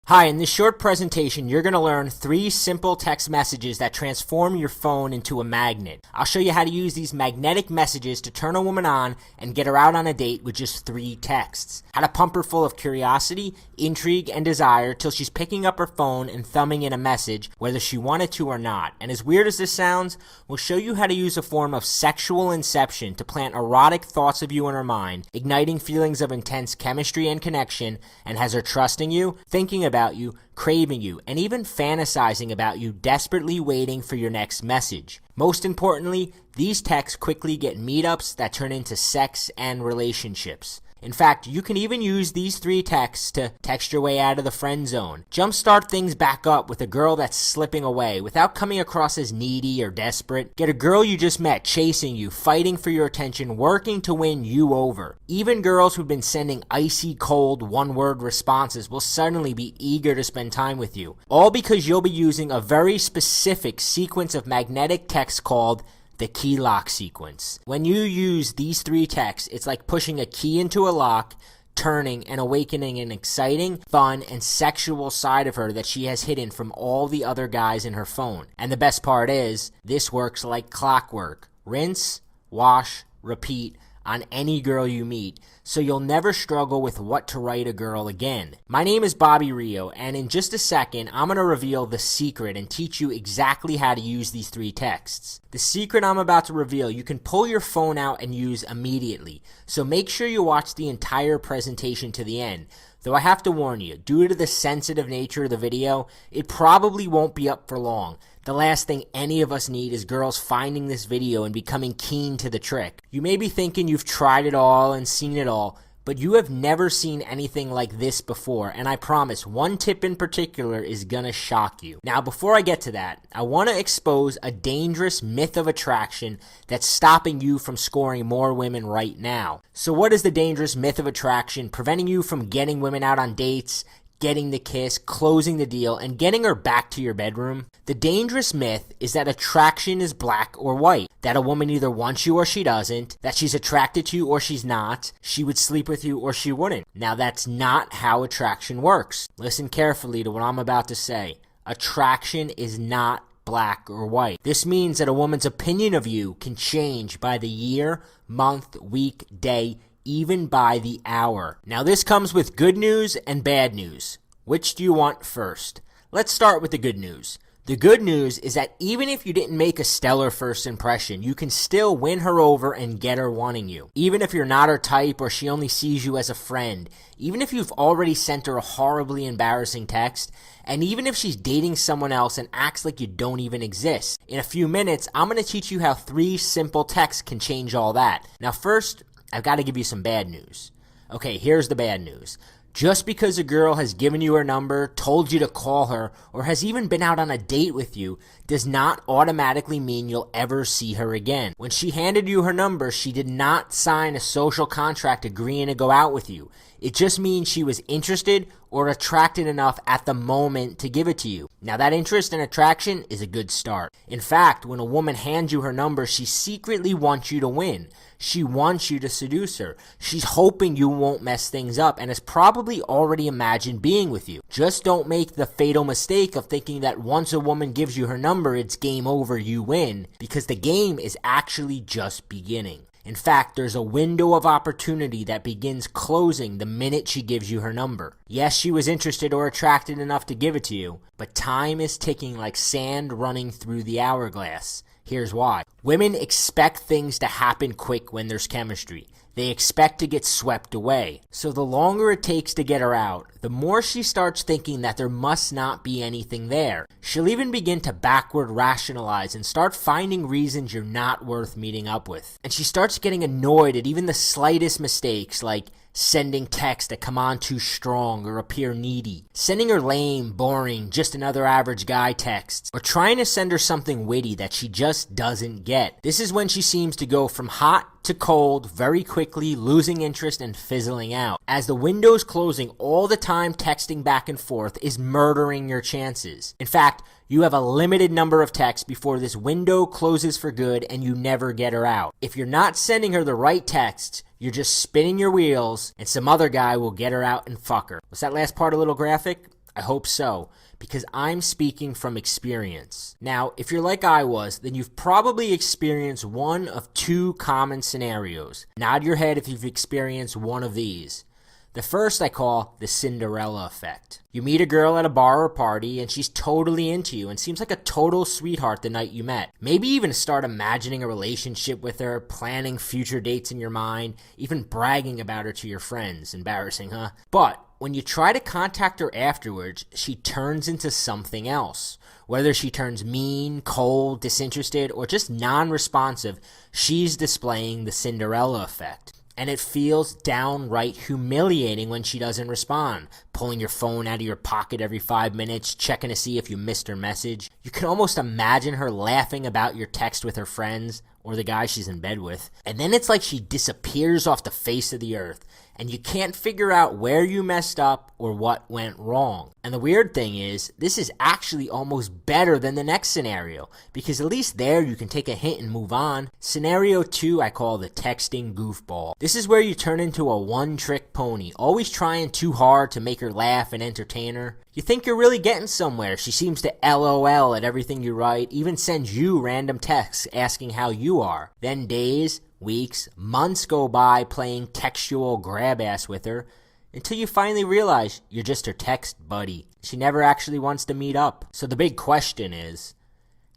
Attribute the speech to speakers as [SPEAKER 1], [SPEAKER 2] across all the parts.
[SPEAKER 1] Hi, in this short presentation, you're going to learn 3 simple text messages that transform your phone into a magnet. I'll show you how to use these magnetic messages to turn a woman on and get her out on a date with just 3 texts. How to pump her full of curiosity, intrigue, and desire till she's picking up her phone and thumbing in a message, whether she wanted to or not. And as weird as this sounds, we'll show you how to use a form of sexual inception to plant erotic thoughts of you in her mind, igniting feelings of intense chemistry and connection, and has her trusting you, thinking about you, craving you, and even fantasizing about you, desperately waiting for your next message. Most importantly, these texts quickly get meetups that turn into sex and relationships. In fact, you can even use these 3 texts to text your way out of the friend zone. Jumpstart things back up with a girl that's slipping away without coming across as needy or desperate. Get a girl you just met chasing you, fighting for your attention, working to win you over. Even girls who've been sending icy cold one-word responses will suddenly be eager to spend time with you. All because you'll be using a very specific sequence of magnetic texts called the key lock sequence. When you use these 3 texts, it's like pushing a key into a lock, turning and awakening an exciting, fun, and sexual side of her that she has hidden from all the other guys in her phone. And the best part is, this works like clockwork. Rinse, wash, repeat on any girl you meet, so you'll never struggle with what to write a girl again. My name is Bobby Rio, and in just a second, I'm going to reveal the secret and teach you exactly how to use these 3 texts. The secret I'm about to reveal, you can pull your phone out and use immediately, so make sure you watch the entire presentation to the end. Though I have to warn you, due to the sensitive nature of the video, it probably won't be up for long. The last thing any of us need is girls finding this video and becoming keen to the trick. You may be thinking you've tried it all and seen it all, but you have never seen anything like this before, and I promise one tip in particular is gonna shock you. Now, before I get to that, I want to expose a dangerous myth of attraction that's stopping you from scoring more women right now. So what is the dangerous myth of attraction preventing you from getting women out on dates, getting the kiss, closing the deal, and getting her back to your bedroom? The dangerous myth is that attraction is black or white, that a woman either wants you or she doesn't, that she's attracted to you or she's not, she would sleep with you or she wouldn't. Now, that's not how attraction works. Listen carefully to what I'm about to say. Attraction is not black or white. This means that a woman's opinion of you can change by the year, month, week, day, even by the hour. Now, this comes with good news and bad news. Which do you want first? Let's start with the good news. The good news is that even if you didn't make a stellar first impression, you can still win her over and get her wanting you. Even if you're not her type or she only sees you as a friend, even if you've already sent her a horribly embarrassing text, and even if she's dating someone else and acts like you don't even exist. In a few minutes, I'm going to teach you how 3 simple texts can change all that. Now first, I've got to give you some bad news. Okay, here's the bad news. Just because a girl has given you her number, told you to call her, or has even been out on a date with you does not automatically mean you'll ever see her again. When she handed you her number, she did not sign a social contract agreeing to go out with you. It just means she was interested or attracted enough at the moment to give it to you. Now, that interest and attraction is a good start. In fact, when a woman hands you her number, she secretly wants you to win. She wants you to seduce her. She's hoping you won't mess things up and has probably already imagined being with you. Just don't make the fatal mistake of thinking that once a woman gives you her number, it's game over, you win, because the game is actually just beginning. In fact, there's a window of opportunity that begins closing the minute she gives you her number. Yes, she was interested or attracted enough to give it to you, but time is ticking like sand running through the hourglass. Here's why. Women expect things to happen quick when there's chemistry. They expect to get swept away. So the longer it takes to get her out, the more she starts thinking that there must not be anything there. She'll even begin to backward rationalize and start finding reasons you're not worth meeting up with. And she starts getting annoyed at even the slightest mistakes, like sending texts that come on too strong or appear needy, sending her lame, boring, just another average guy texts, or trying to send her something witty that she just doesn't get. This is when she seems to go from hot to cold very quickly, losing interest and fizzling out. As the window's closing, all the time texting back and forth is murdering your chances. In fact, you have a limited number of texts before this window closes for good and you never get her out. If you're not sending her the right texts, you're just spinning your wheels and some other guy will get her out and fuck her. Was that last part a little graphic? I hope so, because I'm speaking from experience. Now, if you're like I was, then you've probably experienced one of two common scenarios. Nod your head if you've experienced one of these. The first I call the Cinderella effect. You meet a girl at a bar or party and she's totally into you and seems like a total sweetheart the night you met. Maybe even start imagining a relationship with her, planning future dates in your mind, even bragging about her to your friends. Embarrassing, huh? But when you try to contact her afterwards, she turns into something else. Whether she turns mean, cold, disinterested, or just non-responsive, she's displaying the Cinderella effect. And it feels downright humiliating when she doesn't respond, pulling your phone out of your pocket every 5 minutes, checking to see if you missed her message. You can almost imagine her laughing about your text with her friends or the guy she's in bed with. And then it's like she disappears off the face of the earth, and you can't figure out where you messed up or what went wrong. And the weird thing is, this is actually almost better than the next scenario, because at least there you can take a hint and move on. Scenario 2 I call the texting goofball. This is where you turn into a one-trick pony, always trying too hard to make her laugh and entertain her. You think you're really getting somewhere. She seems to LOL at everything you write, even sends you random texts asking how you are. Then days, weeks, months go by playing textual grab-ass with her until you finally realize you're just her text buddy. She never actually wants to meet up. So the big question is,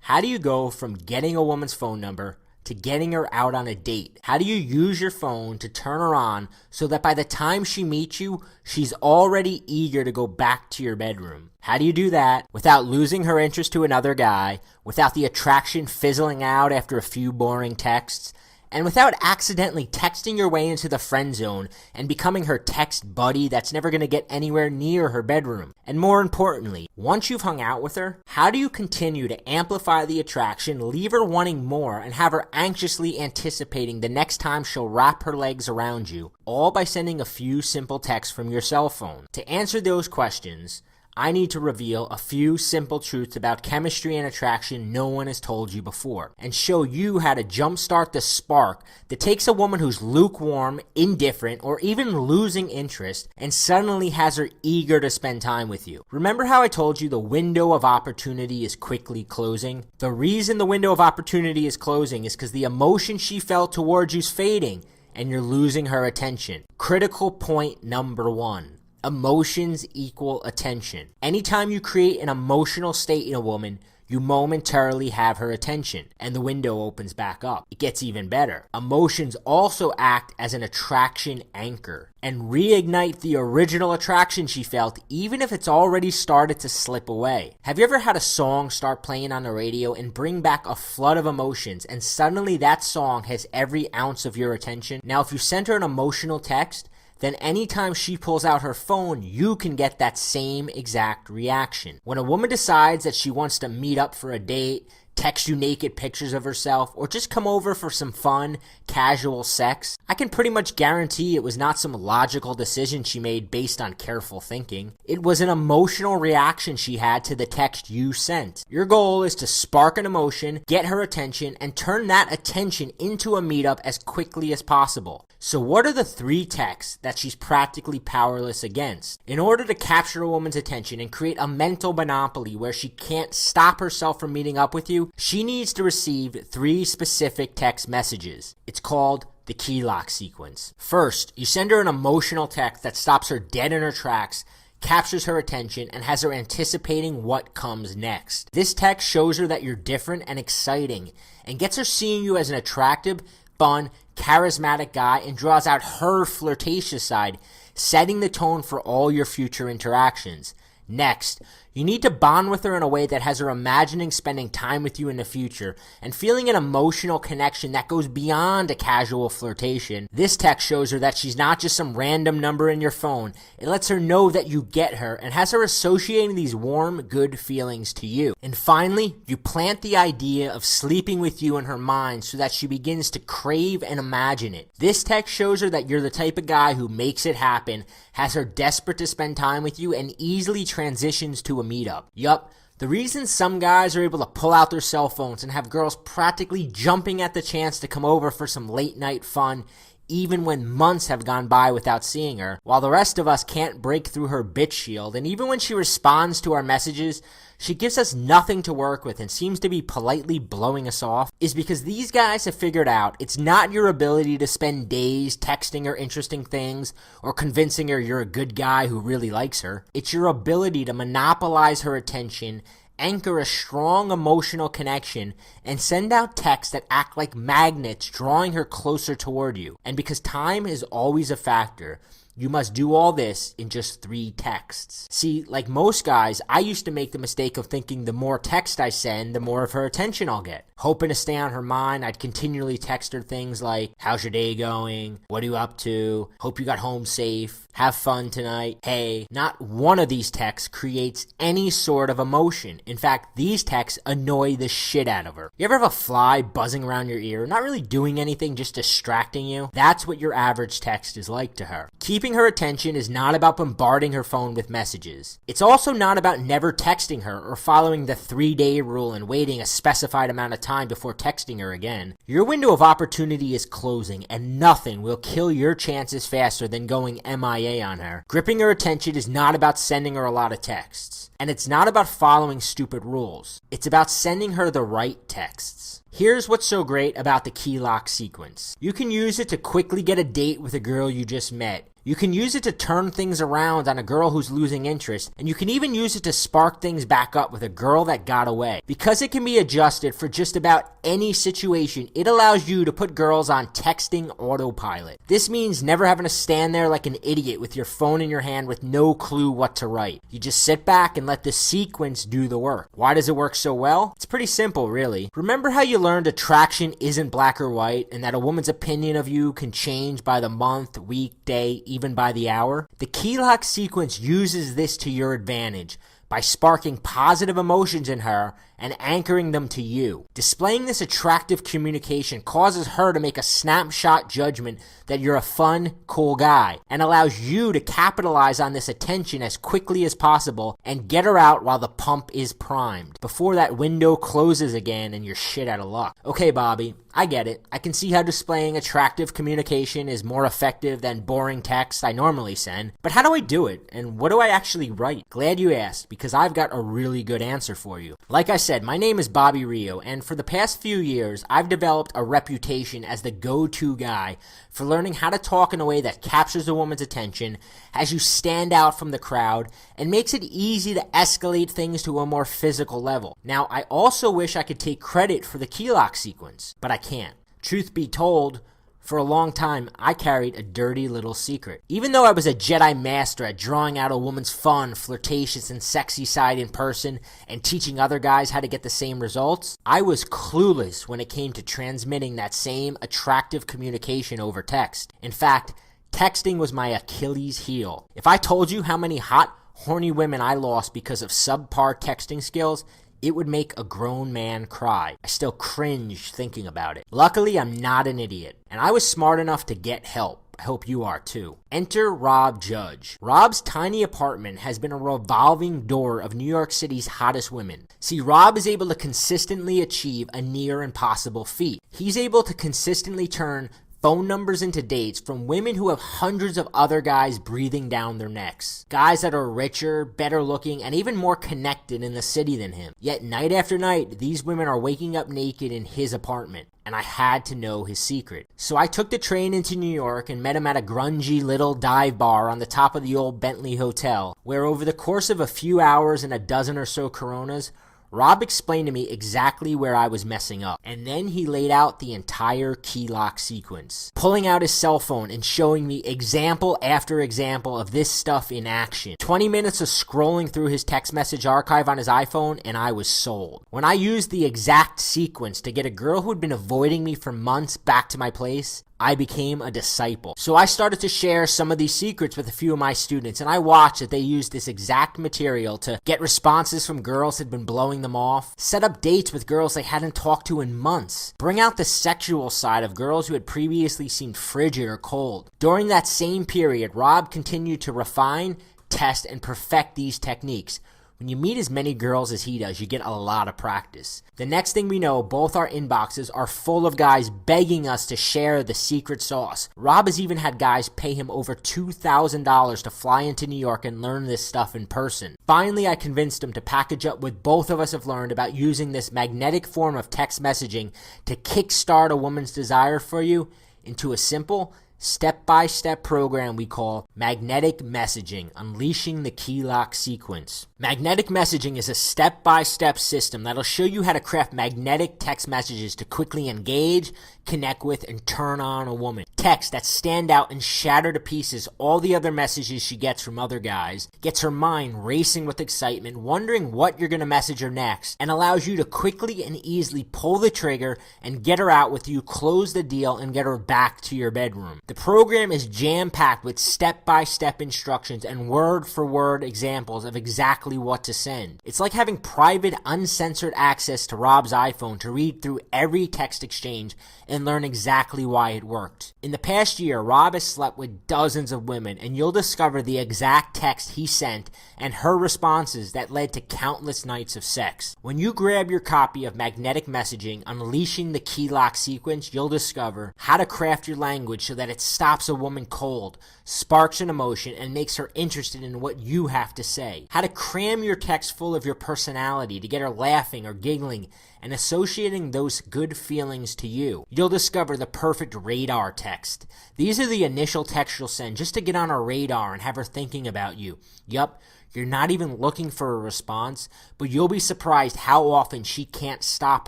[SPEAKER 1] how do you go from getting a woman's phone number to getting her out on a date? How do you use your phone to turn her on so that by the time she meets you, she's already eager to go back to your bedroom? How do you do that without losing her interest to another guy, without the attraction fizzling out after a few boring texts, and without accidentally texting your way into the friend zone and becoming her text buddy that's never going to get anywhere near her bedroom? And more importantly, once you've hung out with her, how do you continue to amplify the attraction, leave her wanting more, and have her anxiously anticipating the next time she'll wrap her legs around you, all by sending a few simple texts from your cell phone? To answer those questions, I need to reveal a few simple truths about chemistry and attraction no one has told you before, and show you how to jumpstart the spark that takes a woman who's lukewarm, indifferent, or even losing interest and suddenly has her eager to spend time with you. Remember how I told you the window of opportunity is quickly closing? The reason the window of opportunity is closing is because the emotion she felt towards you's fading and you're losing her attention. Critical point number 1. Emotions equal attention. Anytime you create an emotional state in a woman, you momentarily have her attention, and the window opens back up. It gets even better. Emotions also act as an attraction anchor and reignite the original attraction she felt, even if it's already started to slip away. Have you ever had a song start playing on the radio and bring back a flood of emotions, and suddenly that song has every ounce of your attention? Now, if you send her an emotional text, then anytime she pulls out her phone, you can get that same exact reaction. When a woman decides that she wants to meet up for a date, text you naked pictures of herself, or just come over for some fun, casual sex, I can pretty much guarantee it was not some logical decision she made based on careful thinking. It was an emotional reaction she had to the text you sent. Your goal is to spark an emotion, get her attention, and turn that attention into a meetup as quickly as possible. So what are the 3 texts that she's practically powerless against? In order to capture a woman's attention and create a mental monopoly where she can't stop herself from meeting up with you, she needs to receive 3 specific text messages. It's called the key lock sequence. First, you send her an emotional text that stops her dead in her tracks, captures her attention, and has her anticipating what comes next. This text shows her that you're different and exciting, and gets her seeing you as an attractive, fun, charismatic guy, and draws out her flirtatious side, setting the tone for all your future interactions. Next, you need to bond with her in a way that has her imagining spending time with you in the future and feeling an emotional connection that goes beyond a casual flirtation. This text shows her that she's not just some random number in your phone. It lets her know that you get her and has her associating these warm, good feelings to you. And finally, you plant the idea of sleeping with you in her mind so that she begins to crave and imagine it. This text shows her that you're the type of guy who makes it happen, has her desperate to spend time with you, and easily transitions to a meetup. Yup, the reason some guys are able to pull out their cell phones and have girls practically jumping at the chance to come over for some late night fun, even when months have gone by without seeing her, while the rest of us can't break through her bitch shield, and even when she responds to our messages, she gives us nothing to work with and seems to be politely blowing us off, is because these guys have figured out it's not your ability to spend days texting her interesting things or convincing her you're a good guy who really likes her. It's your ability to monopolize her attention, anchor a strong emotional connection, and send out texts that act like magnets, drawing her closer toward you. And because time is always a factor, you must do all this in just 3 texts. See, like most guys, I used to make the mistake of thinking the more text I send, the more of her attention I'll get. Hoping to stay on her mind, I'd continually text her things like, how's your day going? What are you up to? Hope you got home safe. Have fun tonight. Hey, not one of these texts creates any sort of emotion. In fact, these texts annoy the shit out of her. You ever have a fly buzzing around your ear, not really doing anything, just distracting you? That's what your average text is like to her. Keeping her attention is not about bombarding her phone with messages. It's also not about never texting her or following the 3-day rule and waiting a specified amount of time before texting her again. Your window of opportunity is closing, and nothing will kill your chances faster than going MIA on her. Gripping her attention is not about sending her a lot of texts. And it's not about following stupid rules. It's about sending her the right texts. Here's what's so great about the key lock sequence. You can use it to quickly get a date with a girl you just met. You can use it to turn things around on a girl who's losing interest, and you can even use it to spark things back up with a girl that got away. Because it can be adjusted for just about any situation, it allows you to put girls on texting autopilot. This means never having to stand there like an idiot with your phone in your hand with no clue what to write. You just sit back and let the sequence do the work. Why does it work so well? It's pretty simple, really. Remember how you learned attraction isn't black or white, and that a woman's opinion of you can change by the month, week, day, even by the hour? The key lock sequence uses this to your advantage by sparking positive emotions in her and anchoring them to you. Displaying this attractive communication causes her to make a snapshot judgment that you're a fun, cool guy, and allows you to capitalize on this attention as quickly as possible and get her out while the pump is primed, before that window closes again and you're shit out of luck. Okay, Bobby, I get it. I can see how displaying attractive communication is more effective than boring text I normally send, but how do I do it? And what do I actually write? Glad you asked, because I've got a really good answer for you. Like I said, my name is Bobby Rio, and for the past few years, I've developed a reputation as the go-to guy for learning how to talk in a way that captures a woman's attention, has you stand out from the crowd, and makes it easy to escalate things to a more physical level. Now, I also wish I could take credit for the key lock sequence, but I can't. Truth be told, for a long time, I carried a dirty little secret. Even though I was a Jedi master at drawing out a woman's fun, flirtatious, and sexy side in person and teaching other guys how to get the same results, I was clueless when it came to transmitting that same attractive communication over text. In fact, texting was my Achilles heel. If I told you how many hot, horny women I lost because of subpar texting skills, it would make a grown man cry. I still cringe thinking about it. Luckily, I'm not an idiot, and I was smart enough to get help. I hope you are too. Enter Rob Judge. Rob's tiny apartment has been a revolving door of New York City's hottest women. See, Rob is able to consistently achieve a near impossible feat. He's able to consistently turn phone numbers into dates from women who have hundreds of other guys breathing down their necks. Guys that are richer, better looking, and even more connected in the city than him. Yet night after night, these women are waking up naked in his apartment. And I had to know his secret. So I took the train into New York and met him at a grungy little dive bar on the top of the old Bentley Hotel, where over the course of a few hours and a dozen or so Coronas, Rob explained to me exactly where I was messing up, and then he laid out the entire key lock sequence, pulling out his cell phone and showing me example after example of this stuff in action. 20 minutes of scrolling through his text message archive on his iPhone, and I was sold. When I used the exact sequence to get a girl who had been avoiding me for months back to my place, I became a disciple. So I started to share some of these secrets with a few of my students, and I watched that they used this exact material to get responses from girls that had been blowing them off, set up dates with girls they hadn't talked to in months, bring out the sexual side of girls who had previously seemed frigid or cold. During that same period, Rob continued to refine, test, and perfect these techniques, When you meet as many girls as he does, you get a lot of practice. The next thing we know, both our inboxes are full of guys begging us to share the secret sauce. Rob has even had guys pay him over $2,000 to fly into New York and learn this stuff in person. Finally, I convinced him to package up what both of us have learned about using this magnetic form of text messaging to kickstart a woman's desire for you into a simple, step-by-step program we call magnetic messaging, unleashing the key lock sequence. Magnetic messaging is a step-by-step system that'll show you how to craft magnetic text messages to quickly engage, connect with, and turn on a woman. Text that stand out and shatter to pieces all the other messages she gets from other guys, gets her mind racing with excitement, wondering what you're going to message her next, and allows you to quickly and easily pull the trigger and get her out with you, close the deal, and get her back to your bedroom. The program is jam-packed with step-by-step instructions and word-for-word examples of exactly what to send. It's like having private, uncensored access to Rob's iPhone to read through every text exchange and learn exactly why it worked. In the past year, Rob has slept with dozens of women, and you'll discover the exact text he sent and her responses that led to countless nights of sex. When you grab your copy of Magnetic Messaging, Unleashing the Key Lock Sequence, you'll discover how to craft your language so that it stops a woman cold, sparks an emotion, and makes her interested in what you have to say. How to cram your text full of your personality to get her laughing or giggling and associating those good feelings to you. You'll discover the perfect radar text. These are the initial texts you'll send just to get on her radar and have her thinking about you. Yup, you're not even looking for a response, but you'll be surprised how often she can't stop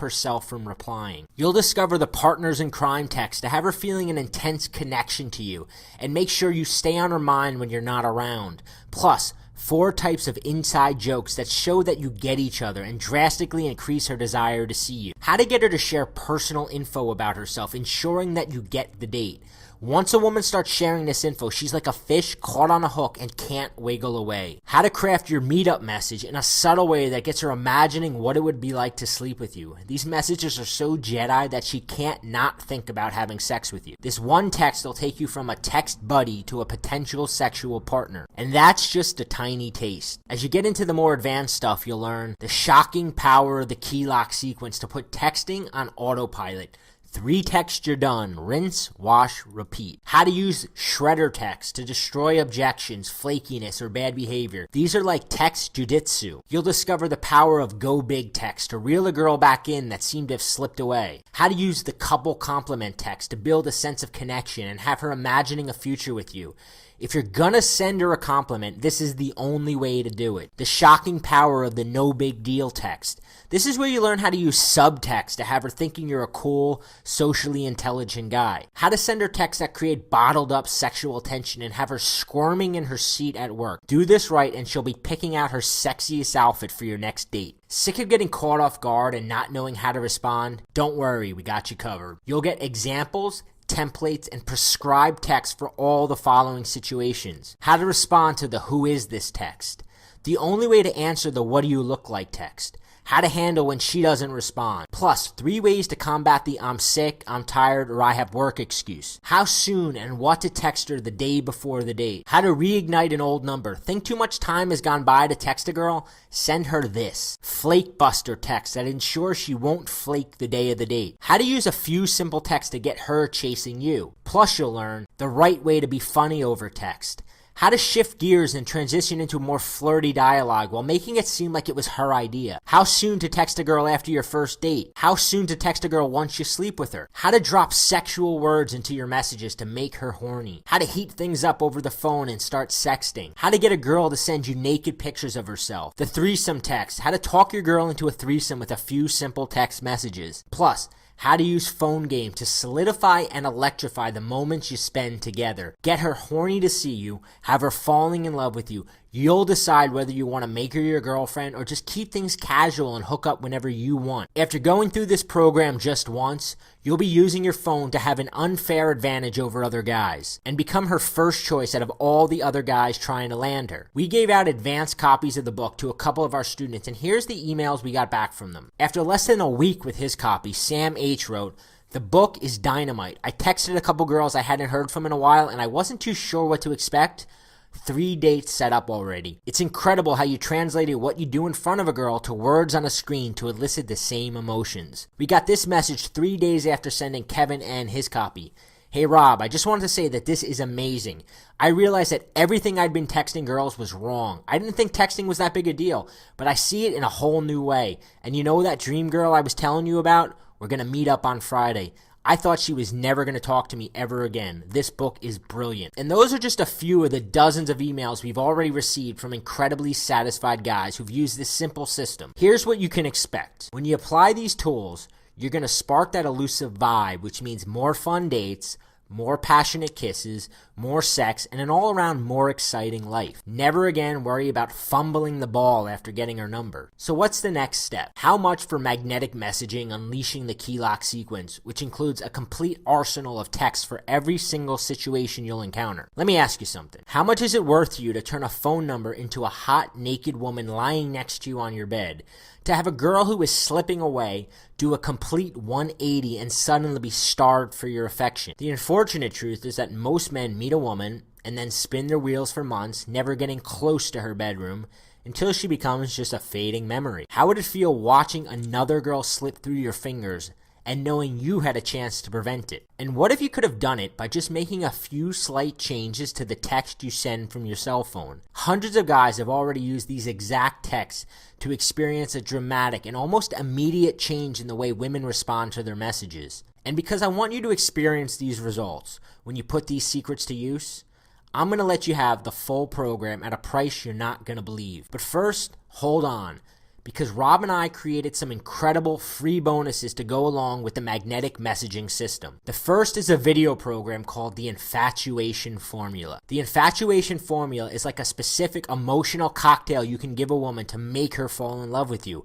[SPEAKER 1] herself from replying. You'll discover the partners in crime text to have her feeling an intense connection to you and make sure you stay on her mind when you're not around. Plus, 4 types of inside jokes that show that you get each other and drastically increase her desire to see you. How to get her to share personal info about herself, ensuring that you get the date. Once a woman starts sharing this info, she's like a fish caught on a hook and can't wiggle away. How to craft your meetup message in a subtle way that gets her imagining what it would be like to sleep with you. These messages are so Jedi that she can't not think about having sex with you. This one text will take you from a text buddy to a potential sexual partner. And that's just a tiny taste. As you get into the more advanced stuff, you'll learn the shocking power of the key lock sequence to put texting on autopilot. 3 texts, you're done. Rinse, wash, repeat. How to use shredder text to destroy objections, flakiness, or bad behavior. These are like text jujitsu. You'll discover the power of go big text to reel a girl back in that seemed to have slipped away. How to use the couple compliment text to build a sense of connection and have her imagining a future with you. If you're gonna send her a compliment, this is the only way to do it. The shocking power of the no big deal text. This is where you learn how to use subtext to have her thinking you're a cool, socially intelligent guy. How to send her texts that create bottled up sexual tension and have her squirming in her seat at work. Do this right and she'll be picking out her sexiest outfit for your next date. Sick of getting caught off guard and not knowing how to respond? Don't worry, we got you covered. You'll get examples, templates, and prescribed text for all the following situations. How to respond to the who is this text. The only way to answer the what do you look like text. How to handle when she doesn't respond. Plus, 3 ways to combat the I'm sick, I'm tired, or I have work excuse. How soon and what to text her the day before the date. How to reignite an old number. Think too much time has gone by to text a girl? Send her this. Flake buster text that ensures she won't flake the day of the date. How to use a few simple texts to get her chasing you. Plus, you'll learn the right way to be funny over text. How to shift gears and transition into a more flirty dialogue while making it seem like it was her idea. How soon to text a girl after your first date. How soon to text a girl once you sleep with her. How to drop sexual words into your messages to make her horny. How to heat things up over the phone and start sexting. How to get a girl to send you naked pictures of herself. The threesome text. How to talk your girl into a threesome with a few simple text messages. Plus, how to use phone game to solidify and electrify the moments you spend together. Get her horny to see you, have her falling in love with you. You'll decide whether you want to make her your girlfriend or just keep things casual and hook up whenever you want. After going through this program just once, you'll be using your phone to have an unfair advantage over other guys and become her first choice out of all the other guys trying to land her. We gave out advanced copies of the book to a couple of our students, and here's the emails we got back from them. After less than a week with his copy, Sam H. wrote, "The book is dynamite. I texted a couple girls I hadn't heard from in a while and I wasn't too sure what to expect. 3 dates set up already. It's incredible how you translated what you do in front of a girl to words on a screen to elicit the same emotions. We got this message 3 days after sending Kevin N his copy. Hey Rob, I just wanted to say that this is amazing. I realized that everything I'd been texting girls was wrong. I didn't think texting was that big a deal, but I see it in a whole new way. And you know that dream girl I was telling you about? We're going to meet up on Friday. I thought she was never going to talk to me ever again. This book is brilliant. And those are just a few of the dozens of emails we've already received from incredibly satisfied guys who've used this simple system. Here's what you can expect. When you apply these tools, you're going to spark that elusive vibe, which means more fun dates, more passionate kisses, more sex, and an all-around more exciting life. Never again worry about fumbling the ball after getting her number. So what's the next step? How much for magnetic messaging unleashing the key lock sequence, which includes a complete arsenal of texts for every single situation you'll encounter? Let me ask you something. How much is it worth to you to turn a phone number into a hot, naked woman lying next to you on your bed? To have a girl who is slipping away do a complete 180 and suddenly be starved for your affection? The unfortunate truth is that most men meet a woman and then spin their wheels for months, never getting close to her bedroom, until she becomes just a fading memory. How would it feel watching another girl slip through your fingers and knowing you had a chance to prevent it? And what if you could have done it by just making a few slight changes to the text you send from your cell phone? Hundreds of guys have already used these exact texts to experience a dramatic and almost immediate change in the way women respond to their messages. And because I want you to experience these results when you put these secrets to use, I'm going to let you have the full program at a price you're not going to believe. But first, hold on, because Rob and I created some incredible free bonuses to go along with the magnetic messaging system. The first is a video program called the Infatuation Formula. The Infatuation Formula is like a specific emotional cocktail you can give a woman to make her fall in love with you,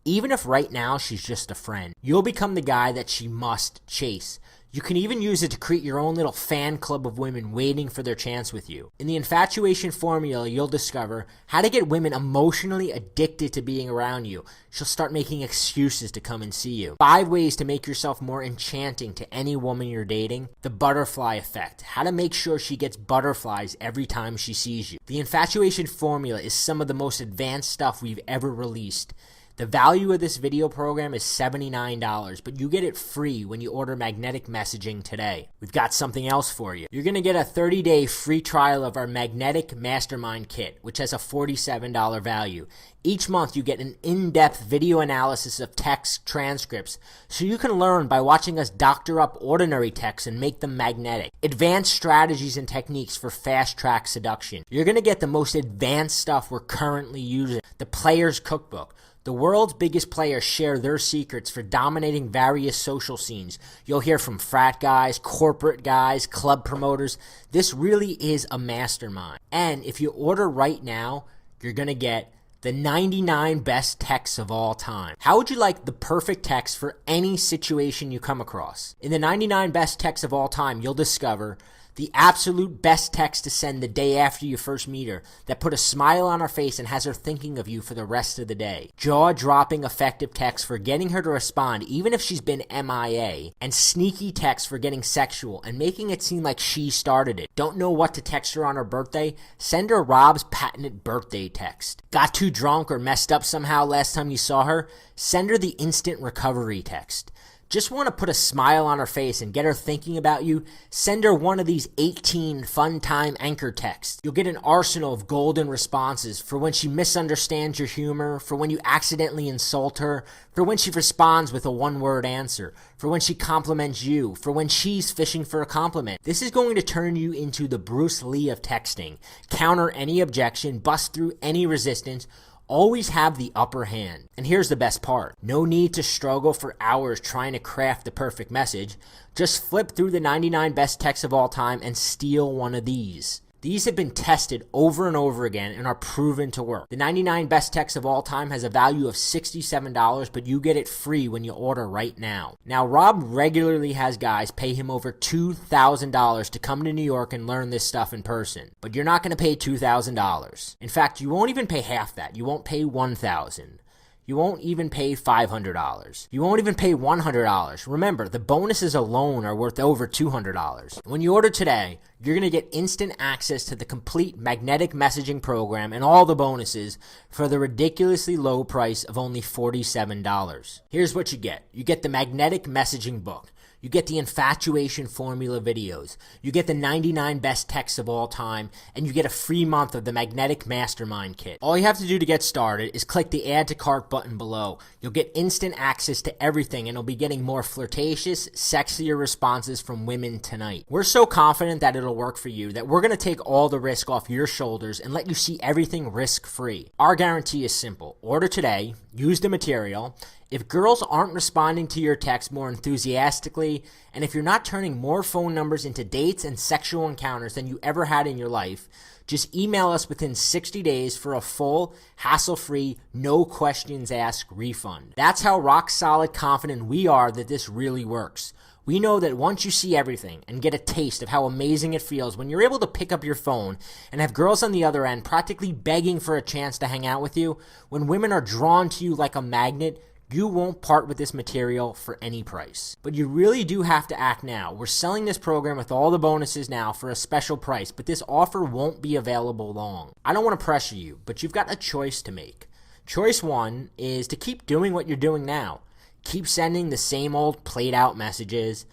[SPEAKER 1] even if right now she's just a friend. You'll become the guy that she must chase. You can even use it to create your own little fan club of women waiting for their chance with you. In the Infatuation Formula, you'll discover how to get women emotionally addicted to being around you. She'll start making excuses to come and see you. 5 ways to make yourself more enchanting to any woman you're dating. The butterfly effect. How to make sure she gets butterflies every time she sees you. The Infatuation Formula is some of the most advanced stuff we've ever released. The value of this video program is $79, but you get it free when you order magnetic messaging today. We've got something else for you. You're going to get a 30-day free trial of our Magnetic Mastermind Kit, which has a $47 value. Each month you get an in-depth video analysis of text transcripts, so you can learn by watching us doctor up ordinary texts and make them magnetic. Advanced strategies and techniques for fast-track seduction. You're going to get the most advanced stuff we're currently using. The Player's Cookbook. The world's biggest players share their secrets for dominating various social scenes. You'll hear from frat guys, corporate guys, club promoters. This really is a mastermind. And if you order right now, you're going to get the 99 best texts of all time. How would you like the perfect text for any situation you come across? In the 99 best texts of all time, you'll discover the absolute best text to send the day after you first meet her that put a smile on her face and has her thinking of you for the rest of the day. Jaw-dropping effective text for getting her to respond even if she's been MIA. And sneaky text for getting sexual and making it seem like she started it. Don't know what to text her on her birthday? Send her Rob's patented birthday text. Got too drunk or messed up somehow last time you saw her? Send her the instant recovery text. Just want to put a smile on her face and get her thinking about you? Send her one of these 18 fun time anchor texts. You'll get an arsenal of golden responses for when she misunderstands your humor, for when you accidentally insult her, for when she responds with a one-word answer, for when she compliments you, for when she's fishing for a compliment. This is going to turn you into the Bruce Lee of texting. Counter any objection, bust through any resistance, always have the upper hand. And here's the best part. No need to struggle for hours trying to craft the perfect message. Just flip through the 99 best texts of all time and steal one of these. These have been tested over and over again and are proven to work. The 99 best texts of all time has a value of $67, but you get it free when you order right now. Now, Rob regularly has guys pay him over $2,000 to come to New York and learn this stuff in person. But you're not going to pay $2,000. In fact, you won't even pay half that. You won't pay $1,000. You won't even pay $500. You won't even pay $100. Remember, the bonuses alone are worth over $200. When you order today, you're going to get instant access to the complete magnetic messaging program and all the bonuses for the ridiculously low price of only $47. Here's what you get. You get the magnetic messaging book. You get the infatuation formula videos. You get the 99 best texts of all time, and you get a free month of the magnetic mastermind kit. All you have to do to get started is click the add to cart button below. You'll get instant access to everything, and you'll be getting more flirtatious, sexier responses from women tonight. We're so confident that it'll work for you that we're going to take all the risk off your shoulders and let you see everything risk-free. Our guarantee is simple. Order today, use the material. If girls aren't responding to your text more enthusiastically, and if you're not turning more phone numbers into dates and sexual encounters than you ever had in your life, just email us within 60 days for a full, hassle-free, no questions asked refund. That's how rock solid confident we are that this really works. We know that once you see everything and get a taste of how amazing it feels when you're able to pick up your phone and have girls on the other end practically begging for a chance to hang out with you, when women are drawn to you like a magnet, you won't part with this material for any price. But you really do have to act now. We're selling this program with all the bonuses now for a special price, but this offer won't be available long. I don't want to pressure you, but you've got a choice to make. Choice one is to keep doing what you're doing now. Keep sending the same old played out messages.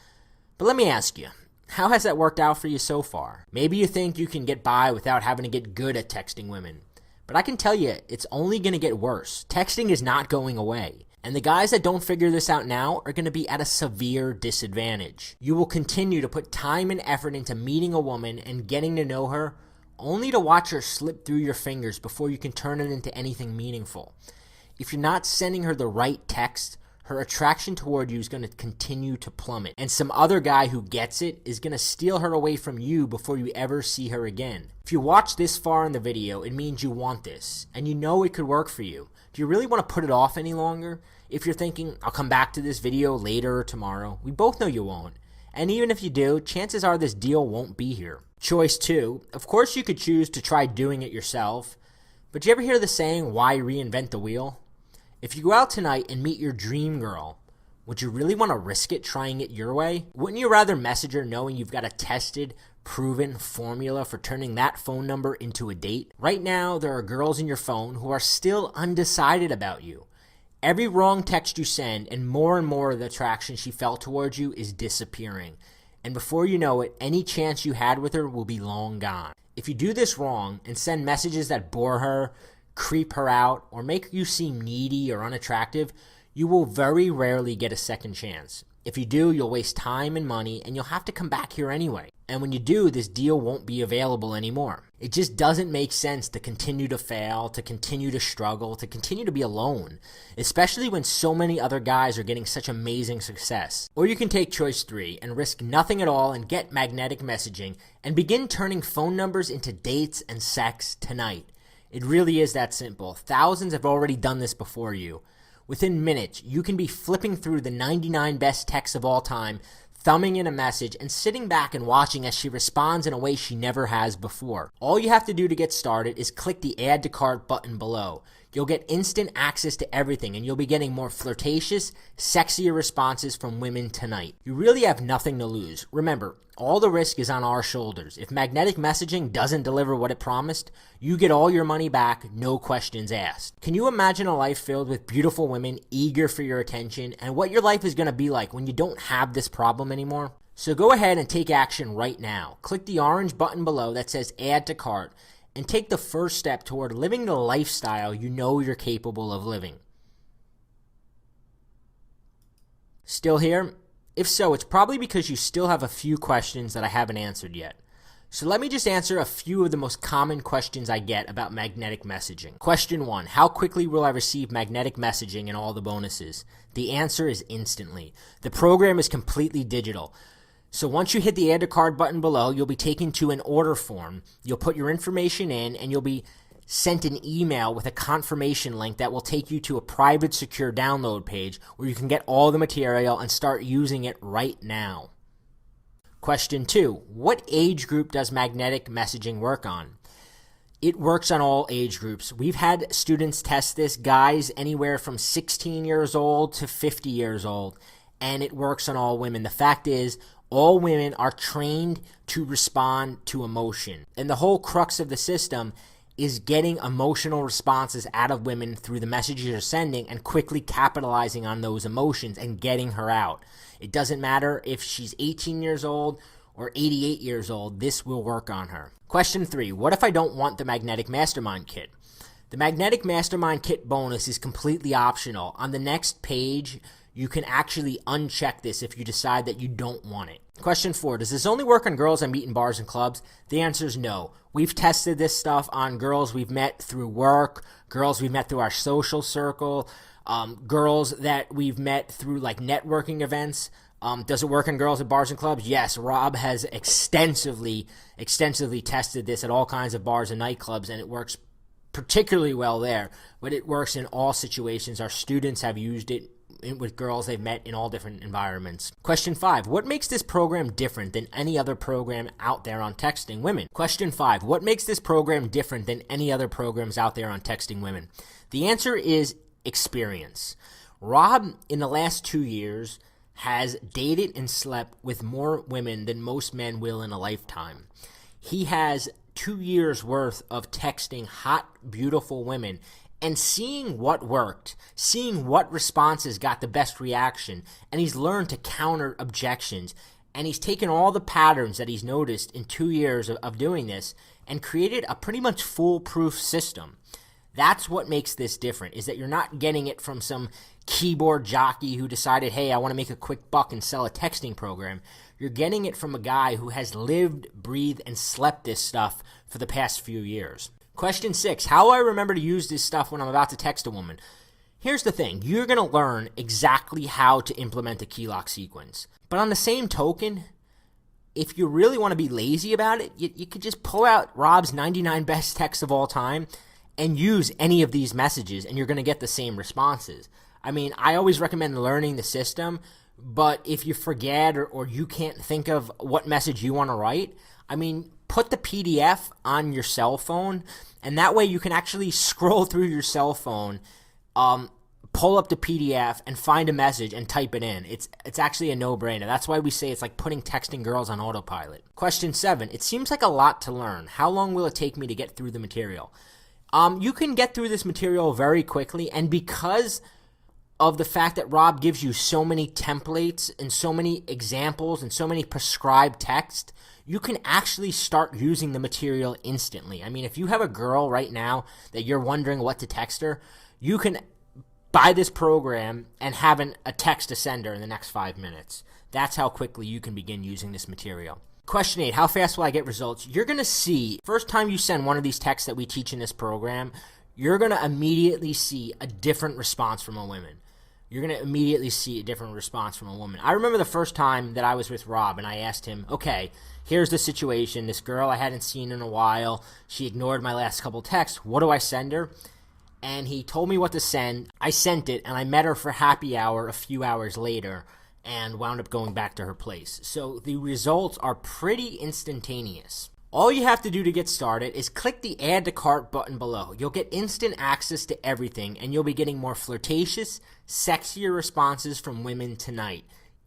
[SPEAKER 1] But let me ask you, how has that worked out for you so far? Maybe you think you can get by without having to get good at texting women. But I can tell you, it's only going to get worse. Texting is not going away. And the guys that don't figure this out now are going to be at a severe disadvantage. You will continue to put time and effort into meeting a woman and getting to know her, only to watch her slip through your fingers before you can turn it into anything meaningful. If you're not sending her the right text, her attraction toward you is going to continue to plummet. And some other guy who gets it is going to steal her away from you before you ever see her again. If you watch this far in the video, it means you want this, and you know it could work for you. Do you really want to put it off any longer? If you're thinking, I'll come back to this video later or tomorrow, we both know you won't. And even if you do, chances are this deal won't be here. Choice two, of course you could choose to try doing it yourself, but you ever hear the saying, why reinvent the wheel? If you go out tonight and meet your dream girl, would you really want to risk it trying it your way? Wouldn't you rather message her knowing you've got a tested, proven formula for turning that phone number into a date? Right now, there are girls in your phone who are still undecided about you. Every wrong text you send and more of the attraction she felt towards you is disappearing. And before you know it, any chance you had with her will be long gone. If you do this wrong and send messages that bore her, creep her out, or make you seem needy or unattractive, you will very rarely get a second chance. If you do, you'll waste time and money, and you'll have to come back here anyway. And when you do, this deal won't be available anymore. It just doesn't make sense to continue to fail, to continue to struggle, to continue to be alone, especially when so many other guys are getting such amazing success. Or you can take choice three and risk nothing at all and get magnetic messaging and begin turning phone numbers into dates and sex tonight. It really is that simple. Thousands have already done this before you. Within minutes, you can be flipping through the 99 best texts of all time, thumbing in a message, and sitting back and watching as she responds in a way she never has before. All you have to do to get started is click the Add to Cart button below. You'll get instant access to everything, and you'll be getting more flirtatious, sexier responses from women tonight. You really have nothing to lose. Remember, all the risk is on our shoulders. If magnetic messaging doesn't deliver what it promised, you get all your money back, no questions asked. Can you imagine a life filled with beautiful women eager for your attention, and what your life is going to be like when you don't have this problem anymore? So go ahead and take action right now. Click the orange button below that says Add to Cart, and take the first step toward living the lifestyle you know you're capable of living. Still here? If so, it's probably because you still have a few questions that I haven't answered yet. So let me just answer a few of the most common questions I get about magnetic messaging. Question 1, how quickly will I receive magnetic messaging and all the bonuses? The answer is instantly. The program is completely digital. So once you hit the Add to Cart button below, you'll be taken to an order form. You'll put your information in, and you'll be sent an email with a confirmation link that will take you to a private, secure download page where you can get all the material and start using it right now. Question 2, what age group does magnetic messaging work on? It works on all age groups. We've had students test this, guys anywhere from 16 years old to 50 years old, and it works on all women. The fact is, all women are trained to respond to emotion. And the whole crux of the system is getting emotional responses out of women through the messages you're sending and quickly capitalizing on those emotions and getting her out. It doesn't matter if she's 18 years old or 88 years old, this will work on her. Question 3, what if I don't want the Magnetic Mastermind Kit? The Magnetic Mastermind Kit bonus is completely optional. On the next page, you can actually uncheck this if you decide that you don't want it. Question 4, does this only work on girls I meet in bars and clubs? The answer is no. We've tested this stuff on girls we've met through work, girls we've met through our social circle, girls that we've met through like networking events. Does it work on girls at bars and clubs? Yes, Rob has extensively tested this at all kinds of bars and nightclubs, and it works particularly well there. But it works in all situations. Our students have used it with girls they've met in all different environments. Question 5, what makes this program different than any other program out there on texting women? Question 5, what makes this program different than any other programs out there on texting women? The answer is experience. Rob, in the last 2 years, has dated and slept with more women than most men will in a lifetime. He has 2 years worth of texting hot, beautiful women and seeing what worked, seeing what responses got the best reaction, and he's learned to counter objections, and he's taken all the patterns that he's noticed in 2 years of doing this and created a pretty much foolproof system. That's what makes this different, is that you're not getting it from some keyboard jockey who decided, hey, I want to make a quick buck and sell a texting program. You're getting it from a guy who has lived, breathed, and slept this stuff for the past few years. Question 6, how do I remember to use this stuff when I'm about to text a woman? Here's the thing, you're going to learn exactly how to implement a key lock sequence. But on the same token, if you really want to be lazy about it, you could just pull out Rob's 99 best texts of all time and use any of these messages, and you're going to get the same responses. I mean, I always recommend learning the system, but if you forget or you can't think of what message you want to write, I mean, put the PDF on your cell phone, and that way you can actually scroll through your cell phone, pull up the PDF, and find a message and type it in. It's actually a no-brainer. That's why we say it's like putting texting girls on autopilot. Question 7, it seems like a lot to learn. How long will it take me to get through the material? You can get through this material very quickly, and because of the fact that Rob gives you so many templates and so many examples and so many prescribed text, you can actually start using the material instantly. I mean, if you have a girl right now that you're wondering what to text her, you can buy this program and have a text to send her in the next 5 minutes. That's how quickly you can begin using this material. Question 8, how fast will I get results? You're going to see, first time you send one of these texts that we teach in this program, you're going to immediately see a different response from a woman. You're going to immediately see a different response from a woman. I remember the first time that I was with Rob and I asked him, okay, here's the situation. This girl I hadn't seen in a while. She ignored my last couple texts. What do I send her? And he told me what to send. I sent it, and I met her for happy hour a few hours later and wound up going back to her place. So the results are pretty instantaneous. All you have to do to get started is click the Add to Cart button below. You'll get instant access to everything, and you'll be getting more flirtatious, sexier responses from women tonight.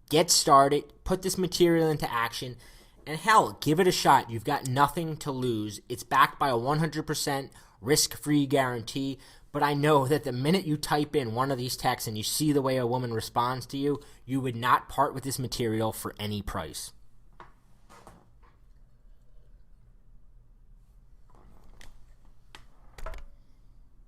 [SPEAKER 1] Get started, put this material into action, and hell, give it a shot. You've got nothing to lose. It's backed by a 100% risk-free guarantee, but I know that the minute you type in one of these texts and you see the way a woman responds to you, you would not part with this material for any price.